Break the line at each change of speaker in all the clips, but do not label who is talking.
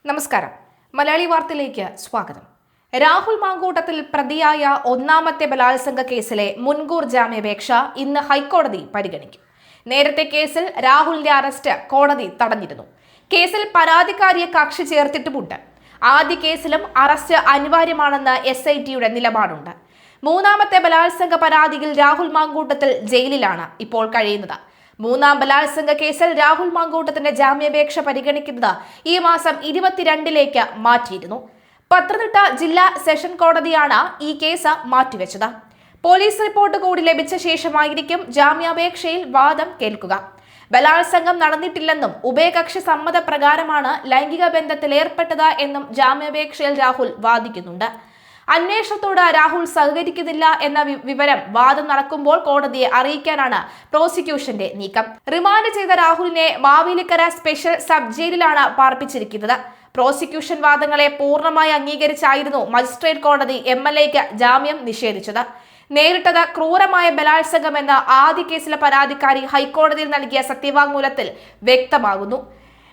നമസ്കാരം. മലയാളി വാർത്തയിലേക്ക് സ്വാഗതം. രാഹുൽ മാങ്കൂട്ടത്തിൽ പ്രതിയായ ഒന്നാമത്തെ ബലാത്സംഗ കേസിലെ മുൻകൂർ ജാമ്യാപേക്ഷ ഇന്ന് ഹൈക്കോടതി പരിഗണിക്കും. നേരത്തെ കേസിൽ രാഹുലിന്റെ അറസ്റ്റ് കോടതി തടഞ്ഞിരുന്നു. കേസിൽ പരാതിക്കാരിയെ കക്ഷി ചേർത്തിട്ടുമുണ്ട്. ആദ്യ കേസിലും അറസ്റ്റ് അനിവാര്യമാണെന്ന് SITയുടെ നിലപാടുണ്ട്. മൂന്നാമത്തെ ബലാത്സംഗ പരാതിയിൽ രാഹുൽ മാങ്കൂട്ടത്തിൽ ജയിലിലാണ് ഇപ്പോൾ കഴിയുന്നത്. മൂന്നാം ബലാത്സംഗ കേസിൽ രാഹുൽ മാങ്കൂട്ടത്തിന്റെ ജാമ്യാപേക്ഷ പരിഗണിക്കുന്നത് ഈ മാസം 22 മാറ്റിയിരുന്നു. പത്തനംതിട്ട ജില്ലാ സെഷൻ കോടതിയാണ് ഈ കേസ് മാറ്റിവെച്ചത്. പോലീസ് റിപ്പോർട്ട് കൂടി ലഭിച്ച ശേഷമായിരിക്കും ജാമ്യാപേക്ഷയിൽ വാദം കേൾക്കുക. ബലാത്സംഗം നടന്നിട്ടില്ലെന്നും ഉഭയകക്ഷി സമ്മതപ്രകാരമാണ് ലൈംഗിക ബന്ധത്തിൽ ഏർപ്പെട്ടത് എന്നും ജാമ്യാപേക്ഷയിൽ രാഹുൽ വാദിക്കുന്നുണ്ട്. അന്വേഷണത്തോട് രാഹുൽ സഹകരിക്കുന്നില്ല എന്ന വിവരം വാദം നടക്കുമ്പോൾ കോടതിയെ അറിയിക്കാനാണ് പ്രോസിക്യൂഷന്റെ നീക്കം. റിമാൻഡ് ചെയ്ത രാഹുലിനെ മാവേലിക്കര സ്പെഷ്യൽ സബ് ജയിലിലാണ് പാർപ്പിച്ചിരിക്കുന്നത്. പ്രോസിക്യൂഷൻ വാദങ്ങളെ പൂർണ്ണമായി അംഗീകരിച്ചായിരുന്നു മജിസ്ട്രേറ്റ് കോടതി MLAക്ക് ജാമ്യം നിഷേധിച്ചത്. നേരിട്ടത് ക്രൂരമായ ബലാത്സംഗമെന്ന ആദ്യ കേസിലെ പരാതിക്കാരി ഹൈക്കോടതിയിൽ നൽകിയ സത്യവാങ്മൂലത്തിൽ വ്യക്തമാകുന്നു.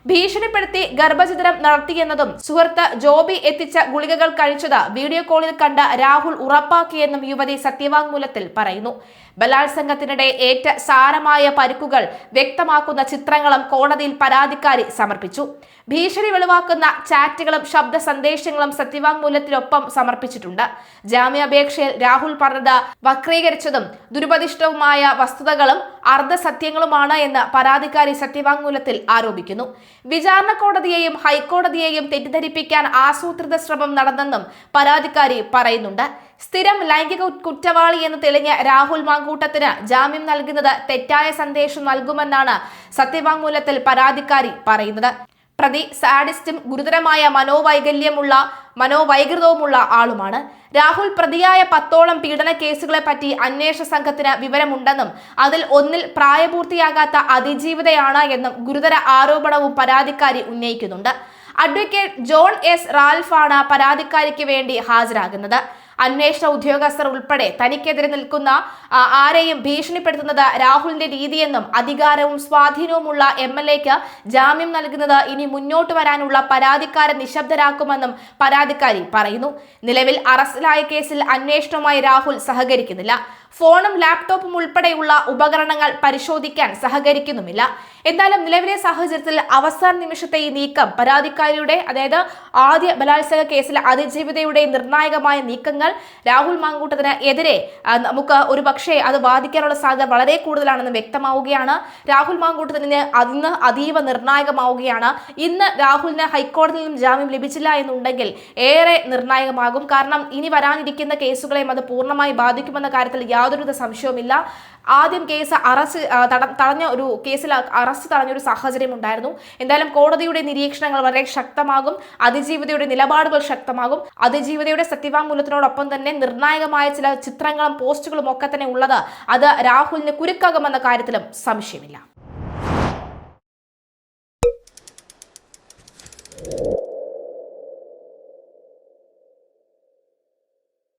ഭീഷണിപ്പെടുത്തി ഗർഭഛിദ്രം നടത്തിയെന്നതും സുഹൃത്ത് ജോബി എത്തിച്ച ഗുളികകൾ കഴിച്ചത് വീഡിയോ കോളിൽ കണ്ട രാഹുൽ ഉറപ്പാക്കിയെന്നും യുവതി സത്യവാങ്മൂലത്തിൽ പറയുന്നു. ബലാത്സംഗത്തിനിടെ ഏറ്റ സാരമായ പരിക്കുകൾ വ്യക്തമാക്കുന്ന ചിത്രങ്ങളും കോടതിയിൽ പരാതിക്കാരി സമർപ്പിച്ചു. ഭീഷണി വെളിവാക്കുന്ന ചാറ്റുകളും ശബ്ദ സന്ദേശങ്ങളും സത്യവാങ്മൂലത്തിനൊപ്പം സമർപ്പിച്ചിട്ടുണ്ട്. ജാമ്യാപേക്ഷയിൽ രാഹുൽ പറഞ്ഞത് വക്രീകരിച്ചതും ദുരുപദിഷ്ടവുമായ വസ്തുതകളും അർദ്ധസത്യങ്ങളുമാണ് എന്ന് പരാതിക്കാരി സത്യവാങ്മൂലത്തിൽ ആരോപിക്കുന്നു. വിചാരണ കോടതിയെയും ഹൈക്കോടതിയെയും തെറ്റിദ്ധരിപ്പിക്കാൻ ആസൂത്രിത ശ്രമം നടന്നെന്നും പരാതിക്കാരി പറയുന്നുണ്ട്. സ്ഥിരം ലൈംഗിക കുറ്റവാളി എന്ന് തെളിഞ്ഞ രാഹുൽ മാങ്കൂട്ടത്തിന് ജാമ്യം നൽകുന്നത് തെറ്റായ സന്ദേശം നൽകുമെന്നാണ് സത്യവാങ്മൂലത്തിൽ പരാതിക്കാരി പറയുന്നത്. പ്രതി സാഡിസ്റ്റും ഗുരുതരമായ മനോവൈകൃതവുമുള്ള ആളുമാണ്. രാഹുൽ പ്രതിയായ 10ഓളം പീഡന കേസുകളെ പറ്റി അന്വേഷണ സംഘത്തിന് വിവരമുണ്ടെന്നും അതിൽ ഒന്നിൽ പ്രായപൂർത്തിയാകാത്ത അതിജീവിതയാണ് എന്നും ഗുരുതര ആരോപണവും പരാതിക്കാരി ഉന്നയിക്കുന്നുണ്ട്. Advocate John S. റാൽഫാണ് പരാതിക്കാരിക്ക് വേണ്ടി ഹാജരാകുന്നത്. അന്വേഷണ ഉദ്യോഗസ്ഥർ ഉൾപ്പെടെ തനിക്കെതിരെ നിൽക്കുന്ന ആരെയും ഭീഷണിപ്പെടുത്തുന്നത് രാഹുലിന്റെ രീതിയെന്നും അധികാരവും സ്വാധീനവുമുള്ള MLAക്ക് ജാമ്യം നൽകുന്നത് ഇനി മുന്നോട്ട് വരാനുള്ള പരാതിക്കാരെ നിശബ്ദരാക്കുമെന്നും പരാതിക്കാരി പറയുന്നു. നിലവിൽ അറസ്റ്റിലായ കേസിൽ അന്വേഷണവുമായി രാഹുൽ സഹകരിക്കുന്നില്ല. ഫോണും ലാപ്ടോപ്പും ഉൾപ്പെടെയുള്ള ഉപകരണങ്ങൾ പരിശോധിക്കാൻ സഹകരിക്കുന്നുമില്ല. എന്തായാലും നിലവിലെ സാഹചര്യത്തിൽ അവസാന നിമിഷത്തെ ഈ നീക്കം പരാതിക്കാരിയുടെ, അതായത് ആദ്യ ബലാത്സംഗ കേസിലെ അതിജീവിതയുടെ നിർണായകമായ നീക്കങ്ങൾ രാഹുൽ മാങ്കൂട്ടത്തിന് എതിരെ നമുക്ക് ഒരു പക്ഷേ അത് ബാധിക്കാനുള്ള സാധ്യത വളരെ കൂടുതലാണെന്ന് വ്യക്തമാവുകയാണ്. രാഹുൽ മാങ്കൂട്ടത്തിന് ഇന്ന് അതീവ നിർണായകമാവുകയാണ്. ഇന്ന് രാഹുലിന് ഹൈക്കോടതിയിൽ നിന്നും ജാമ്യം ലഭിച്ചില്ല എന്നുണ്ടെങ്കിൽ ഏറെ നിർണായകമാകും. കാരണം ഇനി വരാനിരിക്കുന്ന കേസുകളെയും അത് പൂർണ്ണമായി ബാധിക്കുമെന്ന കാര്യത്തിൽ യാതൊരുവിധ സംശയവുമില്ല. ആദ്യം കേസ് അറസ്റ്റ് തടഞ്ഞൊരു സാഹചര്യം ഉണ്ടായിരുന്നു. എന്തായാലും കോടതിയുടെ നിരീക്ഷണങ്ങൾ വളരെ ശക്തമാകും. അതിജീവിതയുടെ നിലപാടുകൾ ശക്തമാകും. അതിജീവിതയുടെ സത്യവാങ്മൂലത്തിനോടൊപ്പം തന്നെ നിർണായകമായ ചില ചിത്രങ്ങളും പോസ്റ്റുകളും ഒക്കെ തന്നെ ഉള്ളത് അത് രാഹുലിന് കുരുക്കാകുമെന്ന കാര്യത്തിലും സംശയമില്ല.